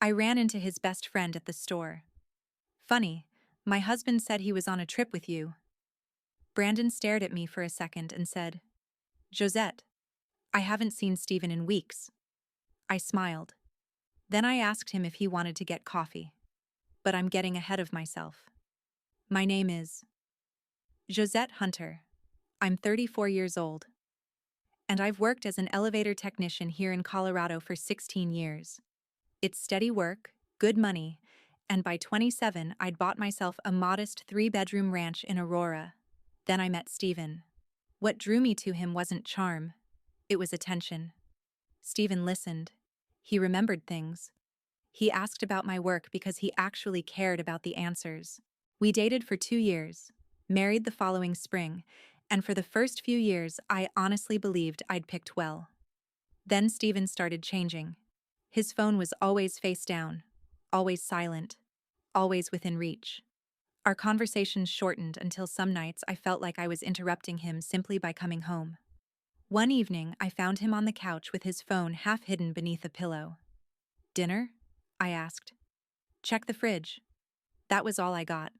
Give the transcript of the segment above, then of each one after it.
I ran into his best friend at the store. Funny, my husband said he was on a trip with you. Brandon stared at me for a second and said, Josette, I haven't seen Stephen in weeks. I smiled. Then I asked him if he wanted to get coffee. But I'm getting ahead of myself. My name is Josette Hunter. I'm 34 years old. And I've worked as an elevator technician here in Colorado for 16 years. It's steady work, good money, and by 27 I'd bought myself a modest 3-bedroom ranch in Aurora. Then I met Stephen. What drew me to him wasn't charm. It was attention. Stephen listened. He remembered things. He asked about my work because he actually cared about the answers. We dated for 2 years, married the following spring, and for the first few years I honestly believed I'd picked well. Then Stephen started changing. His phone was always face down, always silent, always within reach. Our conversations shortened until some nights I felt like I was interrupting him simply by coming home. One evening I found him on the couch with his phone half hidden beneath a pillow. Dinner? I asked. Check the fridge. That was all I got.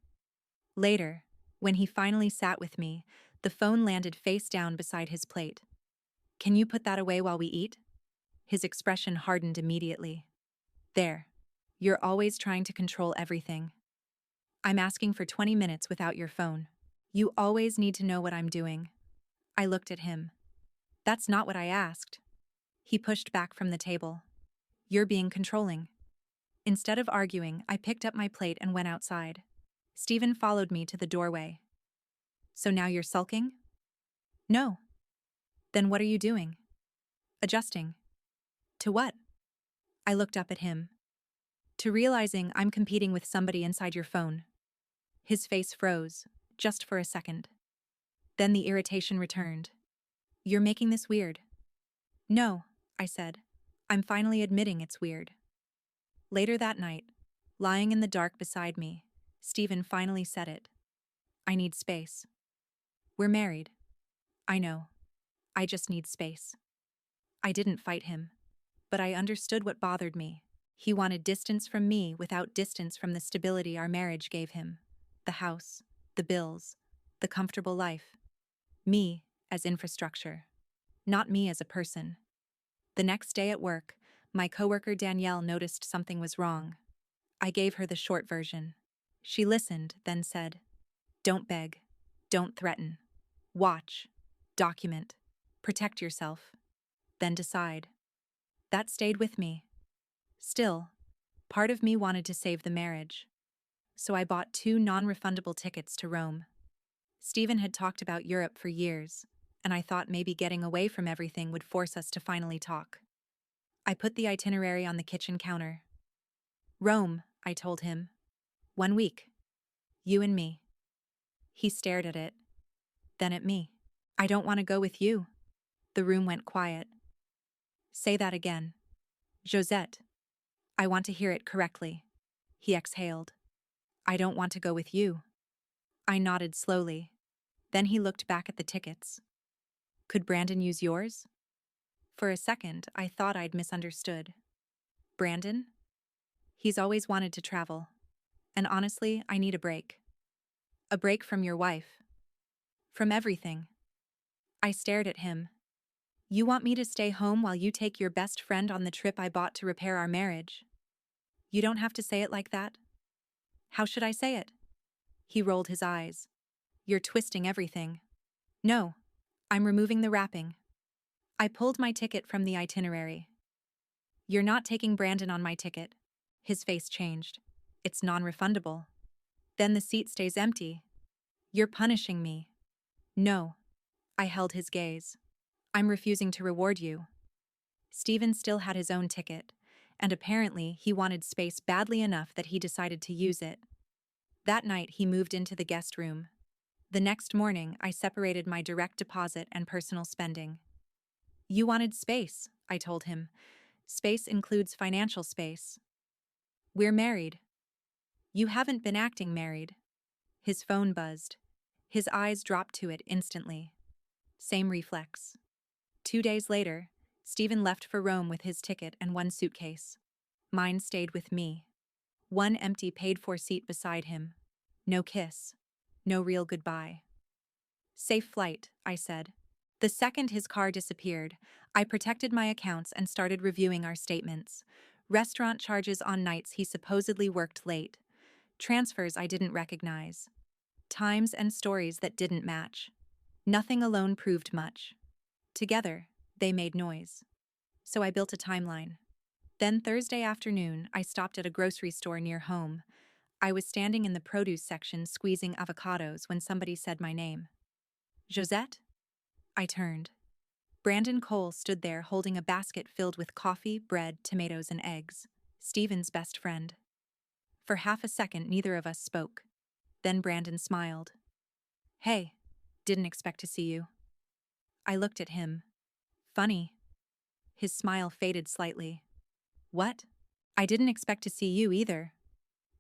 Later, when he finally sat with me, the phone landed face down beside his plate. Can you put that away while we eat? His expression hardened immediately. There. You're always trying to control everything. I'm asking for 20 minutes without your phone. You always need to know what I'm doing. I looked at him. That's not what I asked. He pushed back from the table. You're being controlling. Instead of arguing, I picked up my plate and went outside. Stephen followed me to the doorway. So now you're sulking? No. Then what are you doing? Adjusting. To what? I looked up at him. To realizing I'm competing with somebody inside your phone. His face froze, just for a second. Then the irritation returned. You're making this weird. No, I said. I'm finally admitting it's weird. Later that night, lying in the dark beside me, Stephen finally said it. I need space. We're married. I know. I just need space. I didn't fight him. But I understood what bothered me. He wanted distance from me without distance from the stability our marriage gave him. The house, the bills, the comfortable life. Me as infrastructure. Not me as a person. The next day at work, my coworker Danielle noticed something was wrong. I gave her the short version. She listened, then said, Don't beg. Don't threaten. Watch. Document. Protect yourself. Then decide. That stayed with me. Still, part of me wanted to save the marriage. So I bought 2 non-refundable tickets to Rome. Stephen had talked about Europe for years, and I thought maybe getting away from everything would force us to finally talk. I put the itinerary on the kitchen counter. Rome, I told him. 1 week. You and me. He stared at it, then at me. I don't want to go with you. The room went quiet. Say that again. Josette. I want to hear it correctly. He exhaled. I don't want to go with you. I nodded slowly. Then he looked back at the tickets. Could Brandon use yours? For a second, I thought I'd misunderstood. Brandon? He's always wanted to travel. And honestly, I need a break. A break from your wife. From everything. I stared at him. You want me to stay home while you take your best friend on the trip I bought to repair our marriage? You don't have to say it like that. How should I say it? He rolled his eyes. You're twisting everything. No, I'm removing the wrapping. I pulled my ticket from the itinerary. You're not taking Brandon on my ticket. His face changed. It's non-refundable. Then the seat stays empty. You're punishing me. No. I held his gaze. I'm refusing to reward you. Stephen still had his own ticket, and apparently he wanted space badly enough that he decided to use it. That night he moved into the guest room. The next morning I separated my direct deposit and personal spending. You wanted space, I told him. Space includes financial space. We're married. You haven't been acting married. His phone buzzed. His eyes dropped to it instantly. Same reflex. 2 days later, Stephen left for Rome with his ticket and 1 suitcase. Mine stayed with me. One empty paid-for seat beside him. No kiss. No real goodbye. Safe flight, I said. The second his car disappeared, I protected my accounts and started reviewing our statements. Restaurant charges on nights he supposedly worked late. Transfers I didn't recognize. Times and stories that didn't match. Nothing alone proved much. Together, they made noise. So I built a timeline. Then Thursday afternoon, I stopped at a grocery store near home. I was standing in the produce section squeezing avocados when somebody said my name. Josette? I turned. Brandon Cole stood there holding a basket filled with coffee, bread, tomatoes, and eggs. Stephen's best friend. For half a second, neither of us spoke. Then Brandon smiled. Hey, didn't expect to see you. I looked at him. Funny. His smile faded slightly. What? I didn't expect to see you either.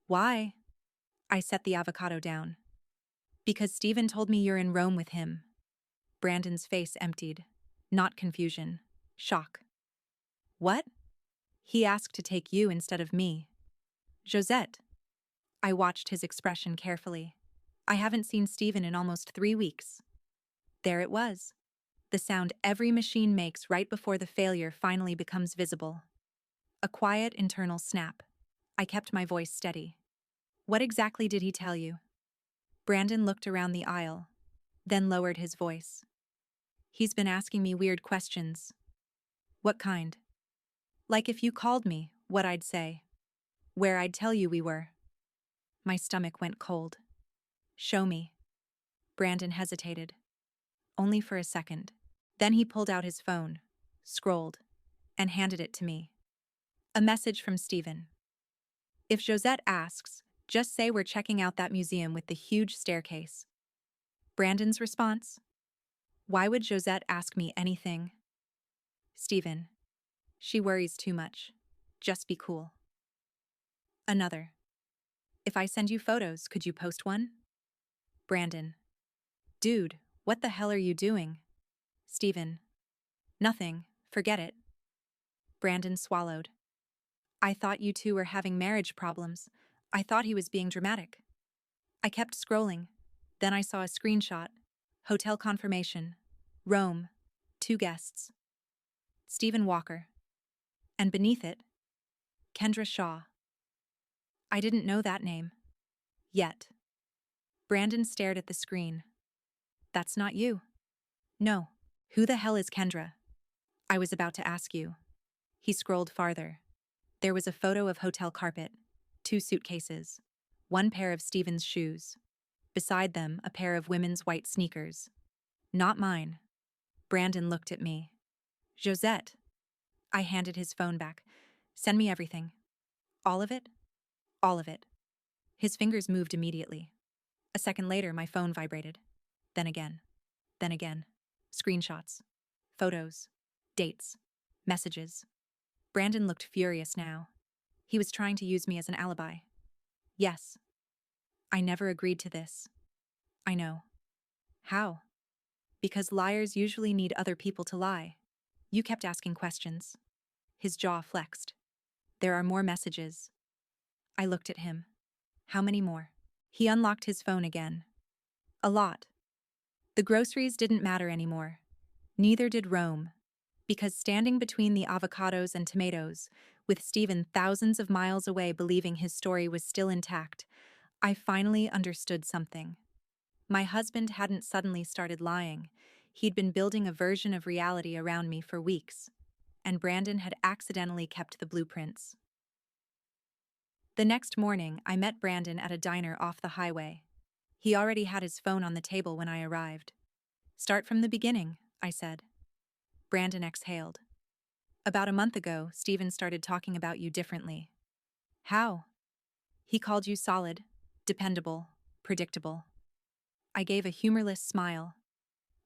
Why? I set the avocado down. Because Stephen told me you're in Rome with him. Brandon's face emptied. Not confusion. Shock. What? He asked to take you instead of me. Josette. I watched his expression carefully. I haven't seen Stephen in almost 3 weeks. There it was. The sound every machine makes right before the failure finally becomes visible. A quiet internal snap. I kept my voice steady. What exactly did he tell you? Brandon looked around the aisle, then lowered his voice. He's been asking me weird questions. What kind? Like if you called me, what I'd say. Where I'd tell you we were. My stomach went cold. Show me. Brandon hesitated. Only for a second. Then he pulled out his phone, scrolled, and handed it to me. A message from Stephen. If Josette asks, just say we're checking out that museum with the huge staircase. Brandon's response? Why would Josette ask me anything? Stephen. She worries too much. Just be cool. Another. If I send you photos, could you post one? Brandon. Dude, what the hell are you doing? Stephen. Nothing. Forget it. Brandon swallowed. I thought you two were having marriage problems. I thought he was being dramatic. I kept scrolling. Then I saw a screenshot. Hotel confirmation. Rome. 2 guests. Stephen Walker. And beneath it, Kendra Shaw. I didn't know that name. Yet. Brandon stared at the screen. That's not you. No. Who the hell is Kendra? I was about to ask you. He scrolled farther. There was a photo of hotel carpet, 2 suitcases, 1 pair of Stephen's shoes. Beside them, a pair of women's white sneakers. Not mine. Brandon looked at me. Josette. I handed his phone back. Send me everything. All of it? All of it. His fingers moved immediately. A second later, my phone vibrated. Then again. Then again. Screenshots. Photos. Dates. Messages. Brandon looked furious now. He was trying to use me as an alibi. Yes. I never agreed to this. I know. How? Because liars usually need other people to lie. You kept asking questions. His jaw flexed. There are more messages. I looked at him. How many more? He unlocked his phone again. A lot. The groceries didn't matter anymore. Neither did Rome. Because standing between the avocados and tomatoes, with Stephen thousands of miles away believing his story was still intact, I finally understood something. My husband hadn't suddenly started lying. He'd been building a version of reality around me for weeks, and Brandon had accidentally kept the blueprints. The next morning, I met Brandon at a diner off the highway. He already had his phone on the table when I arrived. Start from the beginning, I said. Brandon exhaled. About a month ago, Stephen started talking about you differently. How? He called you solid, dependable, predictable. I gave a humorless smile.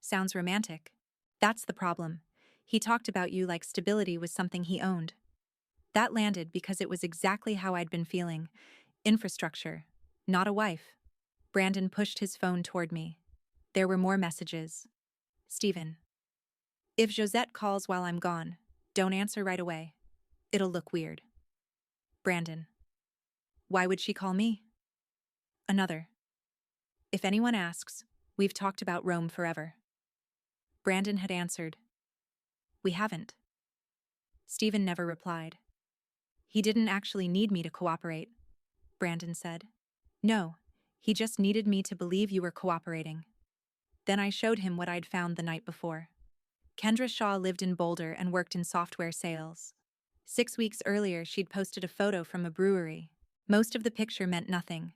Sounds romantic. That's the problem. He talked about you like stability was something he owned. That landed because it was exactly how I'd been feeling. Infrastructure, not a wife. Brandon pushed his phone toward me. There were more messages. Stephen. If Josette calls while I'm gone, don't answer right away. It'll look weird. Brandon. Why would she call me? Another. If anyone asks, we've talked about Rome forever. Brandon had answered. We haven't. Stephen never replied. He didn't actually need me to cooperate, Brandon said. No, he just needed me to believe you were cooperating. Then I showed him what I'd found the night before. Kendra Shaw lived in Boulder and worked in software sales. 6 weeks earlier, she'd posted a photo from a brewery. Most of the picture meant nothing.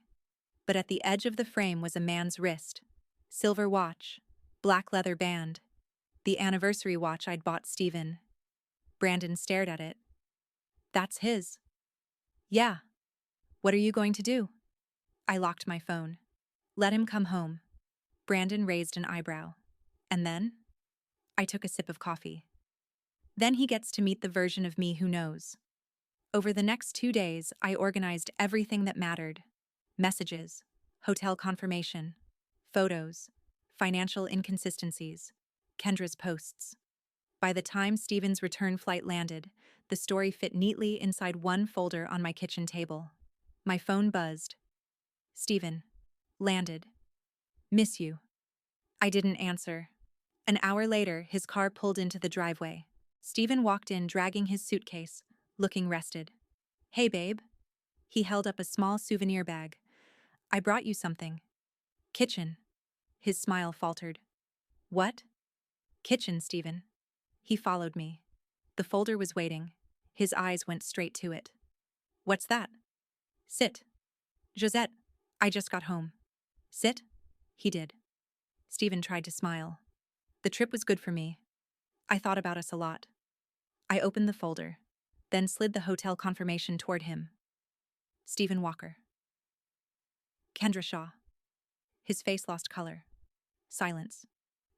But at the edge of the frame was a man's wrist. Silver watch. Black leather band. The anniversary watch I'd bought Stephen. Brandon stared at it. That's his. Yeah. What are you going to do? I locked my phone. Let him come home. Brandon raised an eyebrow. And then? I took a sip of coffee. Then he gets to meet the version of me who knows. Over the next 2 days, I organized everything that mattered. Messages, hotel confirmation, photos, financial inconsistencies, Kendra's posts. By the time Stephen's return flight landed, the story fit neatly inside one folder on my kitchen table. My phone buzzed. Stephen. Landed. Miss you. I didn't answer. An hour later, his car pulled into the driveway. Stephen walked in dragging his suitcase, looking rested. Hey, babe. He held up a small souvenir bag. I brought you something. Kitchen. His smile faltered. What? Kitchen, Stephen. He followed me. The folder was waiting. His eyes went straight to it. What's that? Sit. Josette, I just got home. Sit? He did. Stephen tried to smile. The trip was good for me. I thought about us a lot. I opened the folder, then slid the hotel confirmation toward him. Stephen Walker. Kendra Shaw. His face lost color. Silence.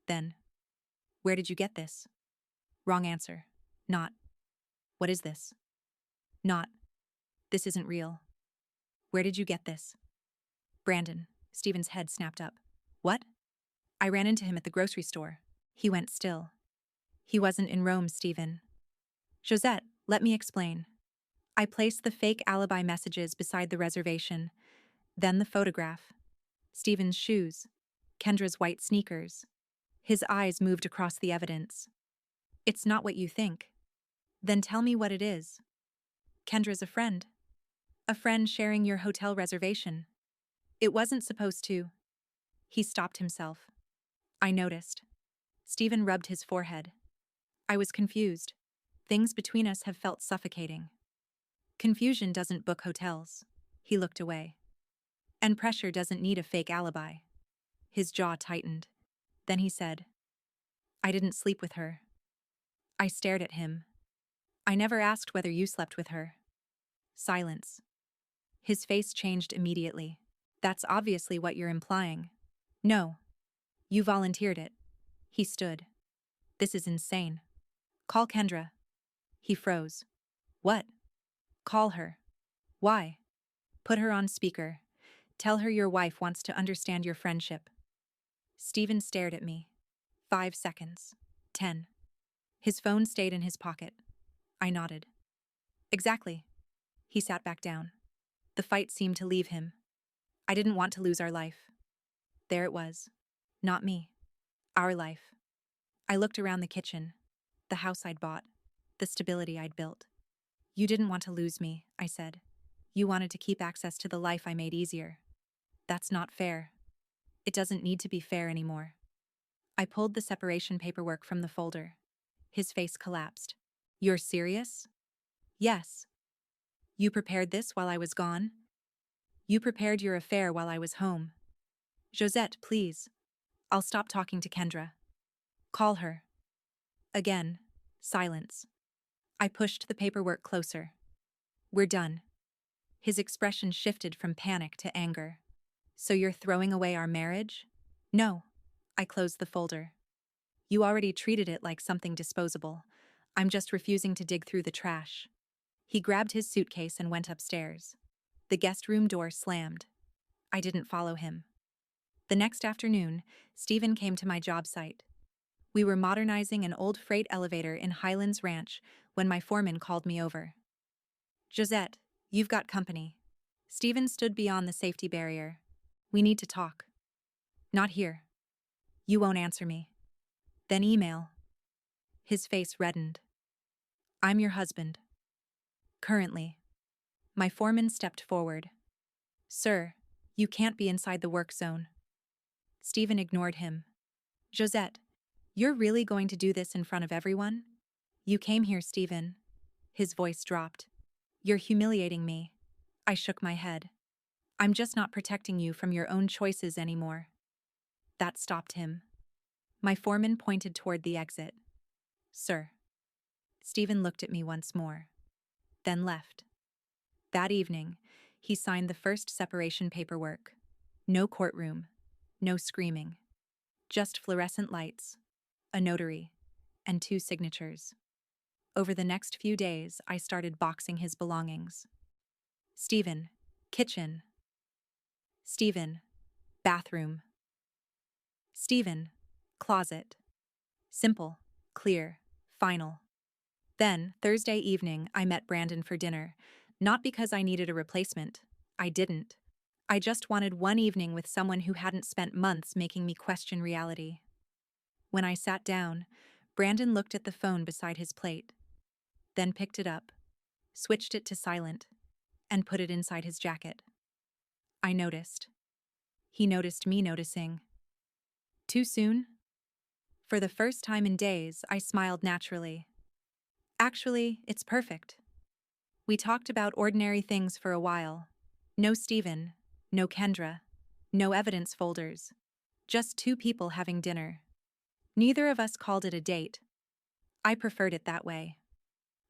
Then, where did you get this? Wrong answer. Not. What is this? Not. This isn't real. Where did you get this? Brandon. Stephen's head snapped up. What? I ran into him at the grocery store. He went still. He wasn't in Rome, Stephen. Josette, let me explain. I placed the fake alibi messages beside the reservation, then the photograph. Stephen's shoes. Kendra's white sneakers. His eyes moved across the evidence. It's not what you think. Then tell me what it is. Kendra's a friend. A friend sharing your hotel reservation. It wasn't supposed to. He stopped himself. I noticed. Stephen rubbed his forehead. I was confused. Things between us have felt suffocating. Confusion doesn't book hotels. He looked away. And pressure doesn't need a fake alibi. His jaw tightened. Then he said, I didn't sleep with her. I stared at him. I never asked whether you slept with her. Silence. His face changed immediately. That's obviously what you're implying. No. You volunteered it. He stood. This is insane. Call Kendra. He froze. What? Call her. Why? Put her on speaker. Tell her your wife wants to understand your friendship. Stephen stared at me. 5 seconds. 10. His phone stayed in his pocket. I nodded. Exactly. He sat back down. The fight seemed to leave him. I didn't want to lose our life. There it was. Not me. Our life. I looked around the kitchen. The house I'd bought. The stability I'd built. You didn't want to lose me, I said. You wanted to keep access to the life I made easier. That's not fair. It doesn't need to be fair anymore. I pulled the separation paperwork from the folder. His face collapsed. You're serious? Yes. You prepared this while I was gone? You prepared your affair while I was home. Josette, please. I'll stop talking to Kendra. Call her. Again, silence. I pushed the paperwork closer. We're done. His expression shifted from panic to anger. So you're throwing away our marriage? No. I closed the folder. You already treated it like something disposable. I'm just refusing to dig through the trash. He grabbed his suitcase and went upstairs. The guest room door slammed. I didn't follow him. The next afternoon, Stephen came to my job site. We were modernizing an old freight elevator in Highlands Ranch when my foreman called me over. Josette, You've got company. Stephen stood beyond the safety barrier. We need to talk. Not here. You won't answer me. Then email. His face reddened. I'm your husband. Currently. My foreman stepped forward. Sir, you can't be inside the work zone. Stephen ignored him. Josette, you're really going to do this in front of everyone? You came here, Stephen. His voice dropped. You're humiliating me. I shook my head. I'm just not protecting you from your own choices anymore. That stopped him. My foreman pointed toward the exit. Sir. Stephen looked at me once more, then left. That evening, he signed the first separation paperwork. No courtroom, no screaming. Just fluorescent lights, a notary, and 2 signatures. Over the next few days, I started boxing his belongings. Stephen, kitchen. Stephen, bathroom. Stephen, closet. Simple, clear, final. Then, Thursday evening, I met Brandon for dinner, not because I needed a replacement. I didn't. I just wanted one evening with someone who hadn't spent months making me question reality. When I sat down, Brandon looked at the phone beside his plate, then picked it up, switched it to silent, and put it inside his jacket. I noticed. He noticed me noticing. Too soon? For the first time in days, I smiled naturally. Actually, it's perfect. We talked about ordinary things for a while. No Stephen, no Kendra, no evidence folders. Just 2 people having dinner. Neither of us called it a date. I preferred it that way.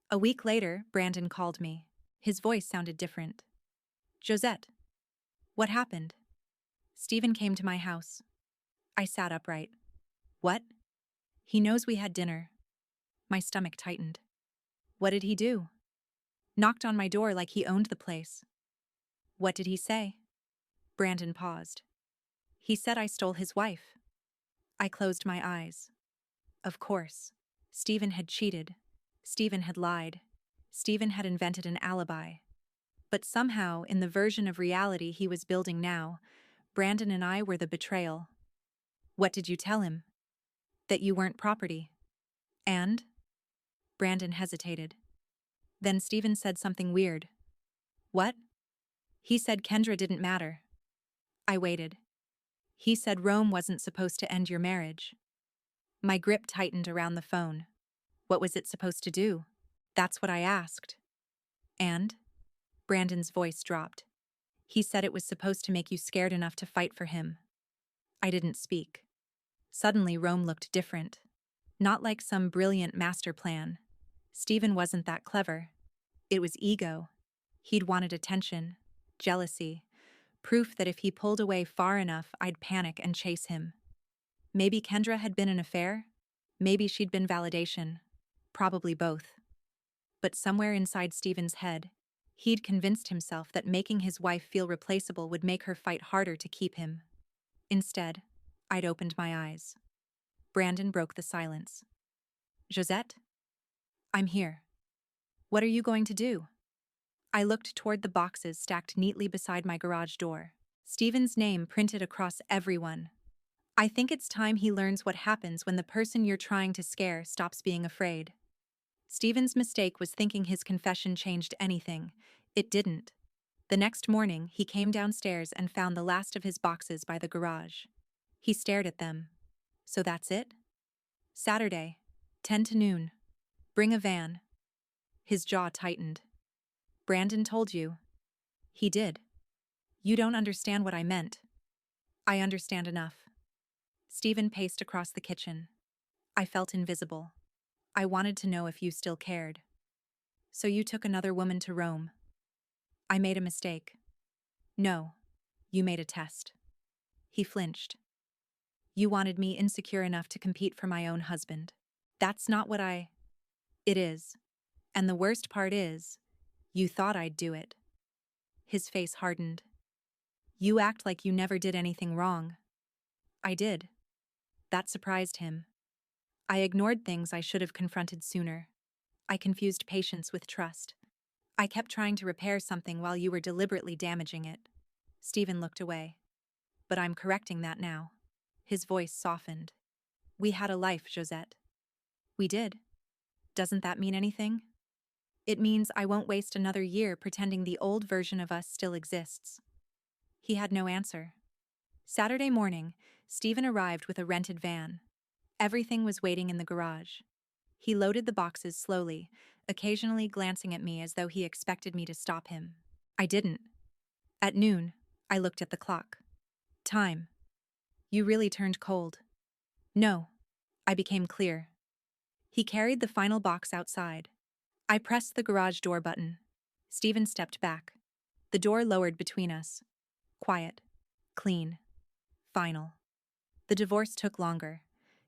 A week later, Brandon called me. His voice sounded different. Josette. What happened? Stephen came to my house. I sat upright. What? He knows we had dinner. My stomach tightened. What did he do? Knocked on my door like he owned the place. What did he say? Brandon paused. He said I stole his wife. I closed my eyes. Of course. Stephen had cheated. Stephen had lied. Stephen had invented an alibi. But somehow, in the version of reality he was building now, Brandon and I were the betrayal. What did you tell him? That you weren't property. And? Brandon hesitated. Then Stephen said something weird. What? He said Kendra didn't matter. I waited. He said Rome wasn't supposed to end your marriage. My grip tightened around the phone. What was it supposed to do? That's what I asked. And? Brandon's voice dropped. He said it was supposed to make you scared enough to fight for him. I didn't speak. Suddenly Rome looked different. Not like some brilliant master plan. Stephen wasn't that clever. It was ego. He'd wanted attention, jealousy, proof that if he pulled away far enough, I'd panic and chase him. Maybe Kendra had been an affair? Maybe she'd been validation. Probably both. But somewhere inside Stephen's head, he'd convinced himself that making his wife feel replaceable would make her fight harder to keep him. Instead, I'd opened my eyes. Brandon broke the silence. Josette? I'm here. What are you going to do? I looked toward the boxes stacked neatly beside my garage door. Stephen's name printed across every one. I think it's time he learns what happens when the person you're trying to scare stops being afraid. Stephen's mistake was thinking his confession changed anything. It didn't. The next morning, he came downstairs and found the last of his boxes by the garage. He stared at them. So that's it? Saturday, 10 to noon. Bring a van. His jaw tightened. Brandon told you. He did. You don't understand what I meant. I understand enough. Stephen paced across the kitchen. I felt invisible. I wanted to know if you still cared. So you took another woman to Rome. I made a mistake. No, you made a test. He flinched. You wanted me insecure enough to compete for my own husband. That's not what I... It is. And the worst part is, you thought I'd do it. His face hardened. You act like you never did anything wrong. I did. That surprised him. I ignored things I should have confronted sooner. I confused patience with trust. I kept trying to repair something while you were deliberately damaging it. Stephen looked away. But I'm correcting that now. His voice softened. We had a life, Josette. We did. Doesn't that mean anything? It means I won't waste another year pretending the old version of us still exists. He had no answer. Saturday morning, Stephen arrived with a rented van. Everything was waiting in the garage. He loaded the boxes slowly, occasionally glancing at me as though he expected me to stop him. I didn't. At noon, I looked at the clock. Time. You really turned cold. No. I became clear. He carried the final box outside. I pressed the garage door button. Stephen stepped back. The door lowered between us. Quiet. Clean. Final. The divorce took longer.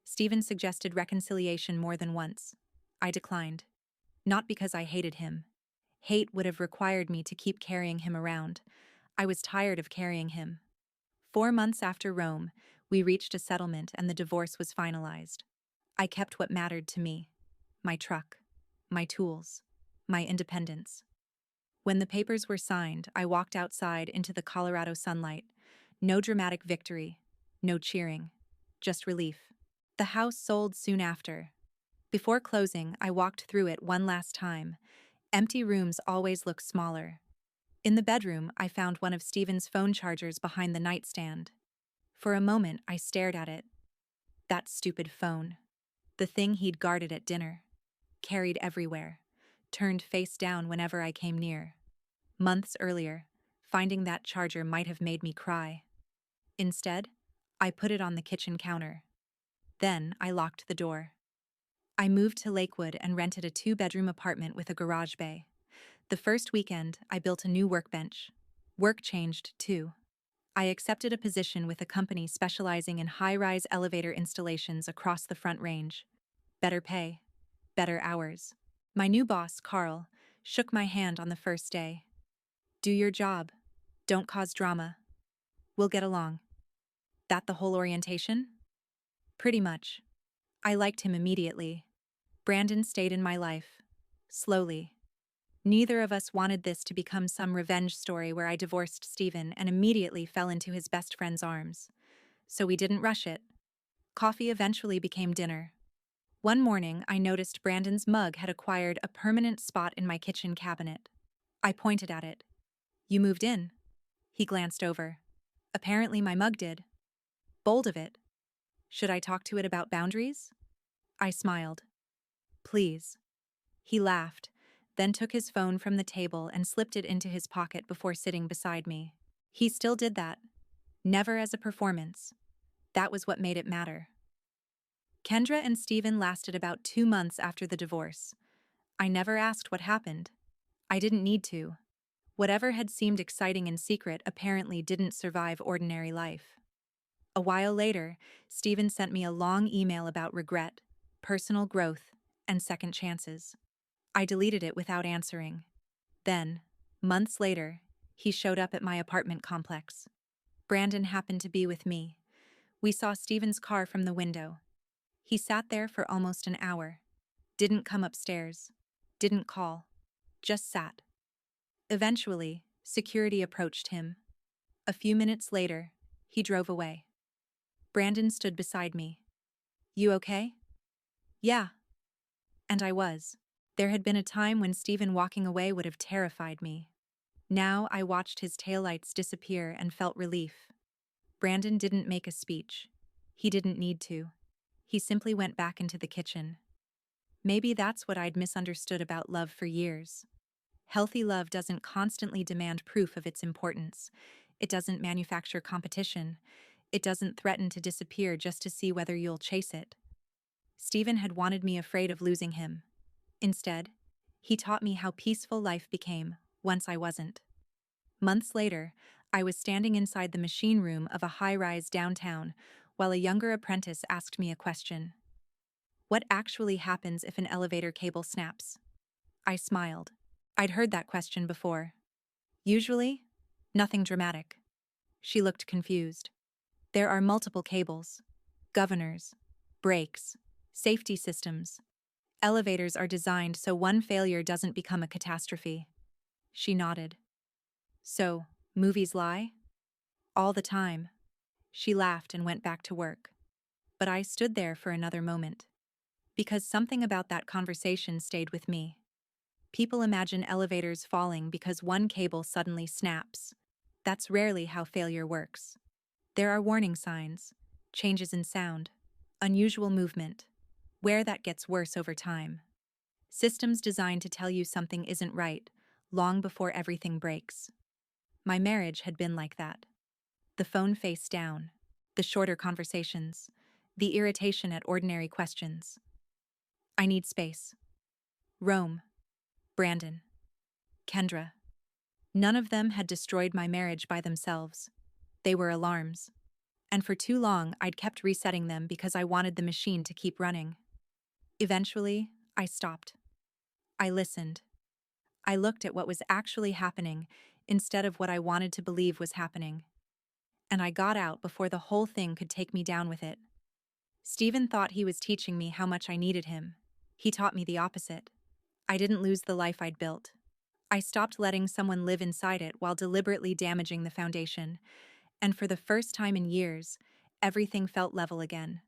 Stephen suggested reconciliation more than once. I declined. Not because I hated him. Hate would have required me to keep carrying him around. I was tired of carrying him. 4 months after Rome, we reached a settlement and the divorce was finalized. I kept what mattered to me. My truck. My tools. My independence. When the papers were signed, I walked outside into the Colorado sunlight. No dramatic victory. No cheering. Just relief. The house sold soon after. Before closing, I walked through it one last time. Empty rooms always look smaller. In the bedroom, I found one of Stephen's phone chargers behind the nightstand. For a moment, I stared at it. That stupid phone. The thing he'd guarded at dinner. Carried everywhere. Turned face down whenever I came near. Months earlier, finding that charger might have made me cry. Instead, I put it on the kitchen counter. Then I locked the door. I moved to Lakewood and rented a 2-bedroom apartment with a garage bay. The first weekend, I built a new workbench. Work changed, too. I accepted a position with a company specializing in high-rise elevator installations across the Front Range. Better pay. Better hours. My new boss, Carl, shook my hand on the first day. Do your job. Don't cause drama. We'll get along. That the whole orientation? Pretty much. I liked him immediately. Brandon stayed in my life. Slowly. Neither of us wanted this to become some revenge story where I divorced Stephen and immediately fell into his best friend's arms. So we didn't rush it. Coffee eventually became dinner. One morning, I noticed Brandon's mug had acquired a permanent spot in my kitchen cabinet. I pointed at it. You moved in. He glanced over. Apparently my mug did. Bold of it. Should I talk to it about boundaries? I smiled. Please. He laughed, then took his phone from the table and slipped it into his pocket before sitting beside me. He still did that. Never as a performance. That was what made it matter. Kendra and Stephen lasted about 2 months after the divorce. I never asked what happened. I didn't need to. Whatever had seemed exciting in secret apparently didn't survive ordinary life. A while later, Stephen sent me a long email about regret, personal growth, and second chances. I deleted it without answering. Then, months later, he showed up at my apartment complex. Brandon happened to be with me. We saw Stephen's car from the window. He sat there for almost an hour. Didn't come upstairs. Didn't call. Just sat. Eventually, security approached him. A few minutes later, he drove away. Brandon stood beside me. You okay? Yeah. And I was. There had been a time when Stephen walking away would have terrified me. Now I watched his taillights disappear and felt relief. Brandon didn't make a speech. He didn't need to. He simply went back into the kitchen. Maybe that's what I'd misunderstood about love for years. Healthy love doesn't constantly demand proof of its importance. It doesn't manufacture competition. It doesn't threaten to disappear just to see whether you'll chase it. Stephen had wanted me afraid of losing him. Instead, he taught me how peaceful life became once I wasn't. Months later, I was standing inside the machine room of a high-rise downtown while a younger apprentice asked me a question. What actually happens if an elevator cable snaps? I smiled. I'd heard that question before. Usually, nothing dramatic. She looked confused. There are multiple cables, governors, brakes, safety systems. Elevators are designed so one failure doesn't become a catastrophe. She nodded. So, movies lie? All the time. She laughed and went back to work. But I stood there for another moment. Because something about that conversation stayed with me. People imagine elevators falling because one cable suddenly snaps. That's rarely how failure works. There are warning signs, changes in sound, unusual movement, where that gets worse over time. Systems designed to tell you something isn't right, long before everything breaks. My marriage had been like that. The phone face down, the shorter conversations, the irritation at ordinary questions. I need space. Rome, Brandon, Kendra. None of them had destroyed my marriage by themselves. They were alarms. And for too long, I'd kept resetting them because I wanted the machine to keep running. Eventually, I stopped. I listened. I looked at what was actually happening instead of what I wanted to believe was happening. And I got out before the whole thing could take me down with it. Stephen thought he was teaching me how much I needed him. He taught me the opposite. I didn't lose the life I'd built. I stopped letting someone live inside it while deliberately damaging the foundation, and for the first time in years, everything felt level again.